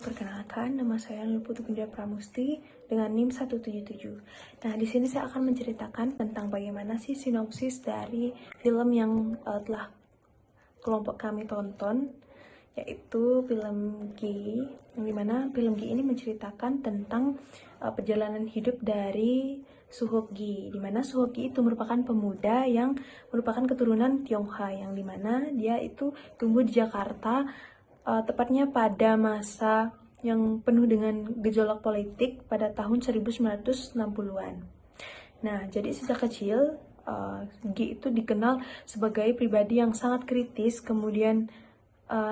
perkenalkan, nama saya Nur Putri Gundia Pramusti dengan NIM 177. Nah, di sini saya akan menceritakan tentang bagaimana sih sinopsis dari film yang telah kelompok kami tonton, yaitu film G, yang dimana film G ini menceritakan tentang perjalanan hidup dari Suhok Gi, dimana Suhok Gi itu merupakan pemuda yang merupakan keturunan Tionghoa, yang dimana dia itu tumbuh di Jakarta, tepatnya pada masa yang penuh dengan gejolak politik pada tahun 1960-an. Nah, jadi sejak kecil, Gi itu dikenal sebagai pribadi yang sangat kritis, kemudian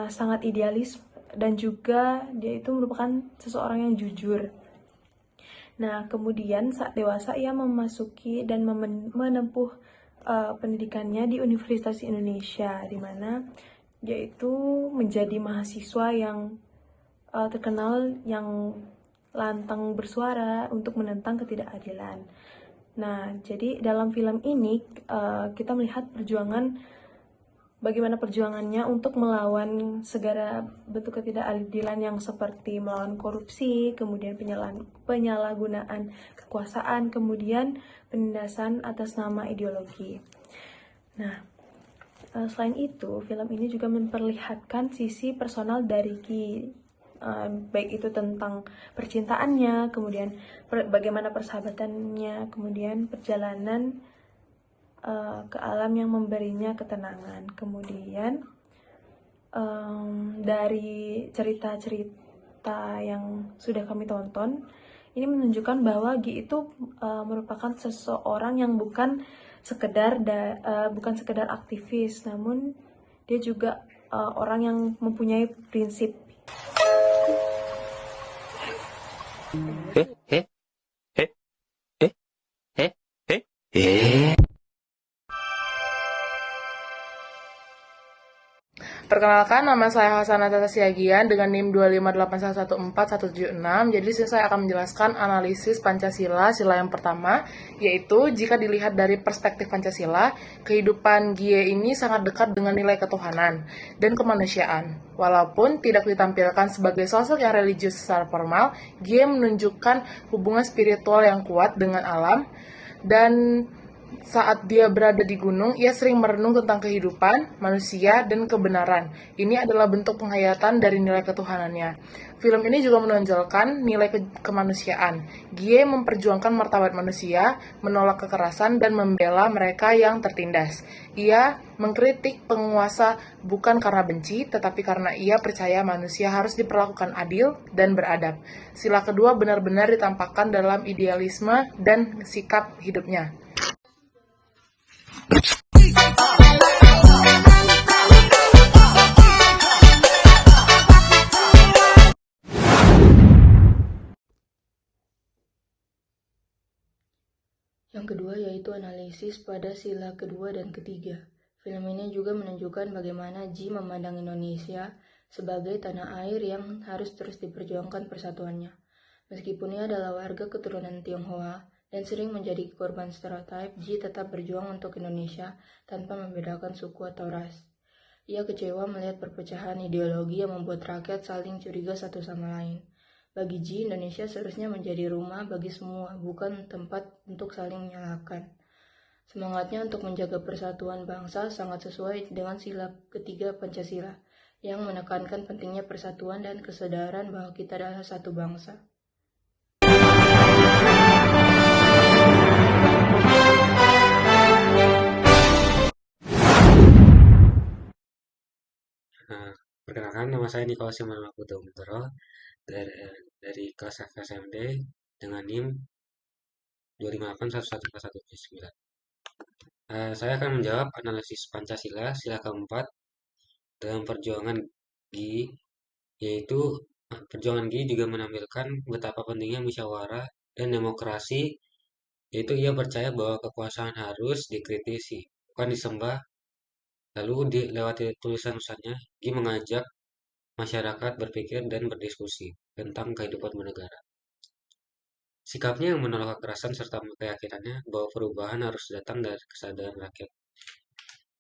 sangat idealis, dan juga dia itu merupakan seseorang yang jujur. Nah, kemudian saat dewasa ia memasuki dan menempuh pendidikannya di Universitas Indonesia, di mana dia itu menjadi mahasiswa yang terkenal, yang lantang bersuara untuk menentang ketidakadilan. Nah, jadi dalam film ini kita melihat bagaimana perjuangannya untuk melawan segala bentuk ketidakadilan yang seperti melawan korupsi, kemudian penyalahgunaan kekuasaan, kemudian penindasan atas nama ideologi. Nah, selain itu, film ini juga memperlihatkan sisi personal dari Ki, baik itu tentang percintaannya, kemudian bagaimana persahabatannya, kemudian perjalanan ke alam yang memberinya ketenangan. Kemudian dari cerita-cerita yang sudah kami tonton, ini menunjukkan bahwa Gi itu merupakan seseorang yang bukan sekedar aktivis, namun dia juga orang yang mempunyai prinsip. Eh, eh, eh, eh, eh, eh. Perkenalkan, nama saya Hasanata Siagian dengan NIM 258114176. Jadi di sini saya akan menjelaskan analisis Pancasila, sila yang pertama, yaitu jika dilihat dari perspektif Pancasila, kehidupan Gie ini sangat dekat dengan nilai ketuhanan dan kemanusiaan. Walaupun tidak ditampilkan sebagai sosok yang religius secara formal, Gie menunjukkan hubungan spiritual yang kuat dengan alam, dan saat dia berada di gunung, ia sering merenung tentang kehidupan, manusia, dan kebenaran. Ini adalah bentuk penghayatan dari nilai ketuhanannya. Film ini juga menonjolkan nilai kemanusiaan. Gie memperjuangkan martabat manusia, menolak kekerasan, dan membela mereka yang tertindas. Ia mengkritik penguasa bukan karena benci, tetapi karena ia percaya manusia harus diperlakukan adil dan beradab. Sila kedua benar-benar ditampakkan dalam idealisme dan sikap hidupnya. Yang kedua yaitu analisis pada sila kedua dan ketiga. Film ini juga menunjukkan bagaimana Ji memandang Indonesia sebagai tanah air yang harus terus diperjuangkan persatuannya. Meskipun ia adalah warga keturunan Tionghoa dan sering menjadi korban stereotip, Ji tetap berjuang untuk Indonesia tanpa membedakan suku atau ras. Ia kecewa melihat perpecahan ideologi yang membuat rakyat saling curiga satu sama lain. Bagi Ji, Indonesia seharusnya menjadi rumah bagi semua, bukan tempat untuk saling menyalahkan. Semangatnya untuk menjaga persatuan bangsa sangat sesuai dengan sila ketiga Pancasila, yang menekankan pentingnya persatuan dan kesadaran bahwa kita adalah satu bangsa. Perkenalkan, nama saya Nikolas Simanala Putra dari, dari kelas FSMD dengan NIM 258114179. Saya akan menjawab analisis Pancasila sila keempat dalam perjuangan Gi, yaitu perjuangan Gi juga menampilkan betapa pentingnya musyawarah dan demokrasi, yaitu ia percaya bahwa kekuasaan harus dikritisi, bukan disembah. Lalu lewat tulisan-tulisannya, Gi mengajak masyarakat berpikir dan berdiskusi tentang kehidupan bernegara. Sikapnya yang menolak kekerasan serta keyakinannya bahwa perubahan harus datang dari kesadaran rakyat.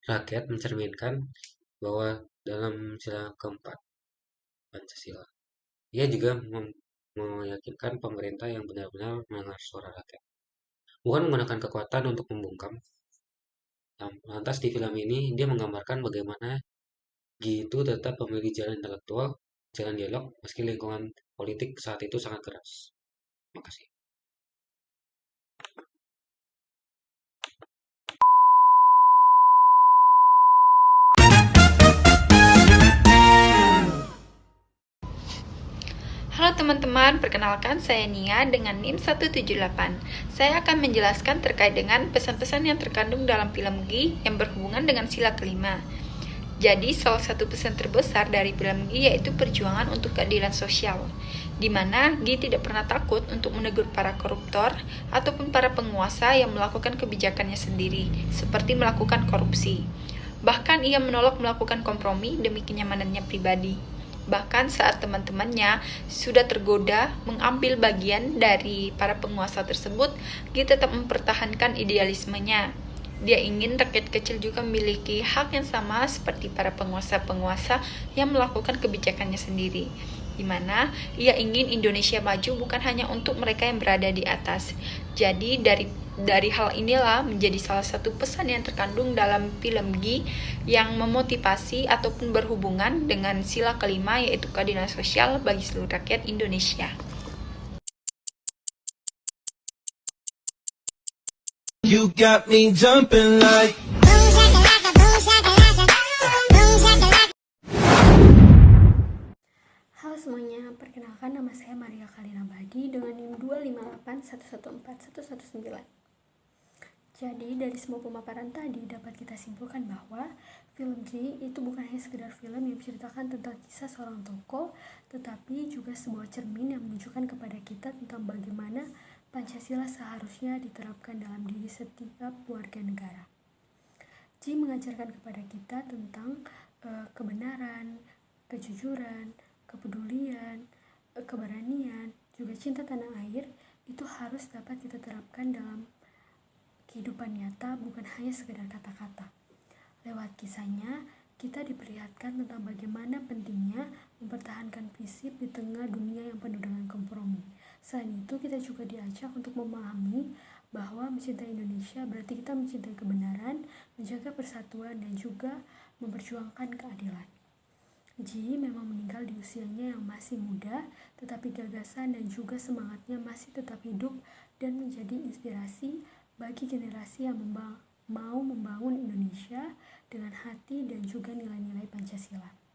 Rakyat mencerminkan bahwa dalam sila keempat Pancasila. Ia juga meyakinkan pemerintah yang benar-benar mendengar suara rakyat, bukan menggunakan kekuatan untuk membungkam. Lantas di film ini dia menggambarkan bagaimana Gitu tetap memilih jalan intelektual, jalan dialog, meski lingkungan politik saat itu sangat keras. Makasih. Halo teman-teman, perkenalkan saya Nia dengan NIM 178. Saya akan menjelaskan terkait dengan pesan-pesan yang terkandung dalam film Gi yang berhubungan dengan sila kelima. Jadi, salah satu pesan terbesar dari film Gi yaitu perjuangan untuk keadilan sosial, di mana Gi tidak pernah takut untuk menegur para koruptor ataupun para penguasa yang melakukan kebijakannya sendiri, seperti melakukan korupsi. Bahkan ia menolak melakukan kompromi demi kenyamanannya pribadi. Bahkan saat teman-temannya sudah tergoda mengambil bagian dari para penguasa tersebut, dia tetap mempertahankan idealismenya. Dia ingin rakyat kecil juga memiliki hak yang sama seperti para penguasa-penguasa yang melakukan kebijakannya sendiri, di mana ia ingin Indonesia maju bukan hanya untuk mereka yang berada di atas. Jadi dari hal inilah menjadi salah satu pesan yang terkandung dalam film Gi yang memotivasi ataupun berhubungan dengan sila kelima yaitu keadilan sosial bagi seluruh rakyat Indonesia. You got me jumping like Halo semuanya, perkenalkan nama saya Maria Kalina Badi dengan NIM 258114119. Jadi dari semua pemaparan tadi dapat kita simpulkan bahwa film G itu bukan hanya sekedar film yang menceritakan tentang kisah seorang tokoh, tetapi juga sebuah cermin yang menunjukkan kepada kita tentang bagaimana Pancasila seharusnya diterapkan dalam diri setiap warga negara. G mengajarkan kepada kita tentang kebenaran, kejujuran, kepedulian, keberanian, juga cinta tanah air itu harus dapat kita terapkan dalam kehidupan nyata, bukan hanya sekedar kata-kata. Lewat kisahnya, kita diperlihatkan tentang bagaimana pentingnya mempertahankan prinsip di tengah dunia yang penuh dengan kompromi. Selain itu, kita juga diajak untuk memahami bahwa mencintai Indonesia berarti kita mencintai kebenaran, menjaga persatuan, dan juga memperjuangkan keadilan. Ji memang meninggal di usianya yang masih muda, tetapi gagasan dan juga semangatnya masih tetap hidup dan menjadi inspirasi bagi generasi yang mau membangun Indonesia dengan hati dan juga nilai-nilai Pancasila.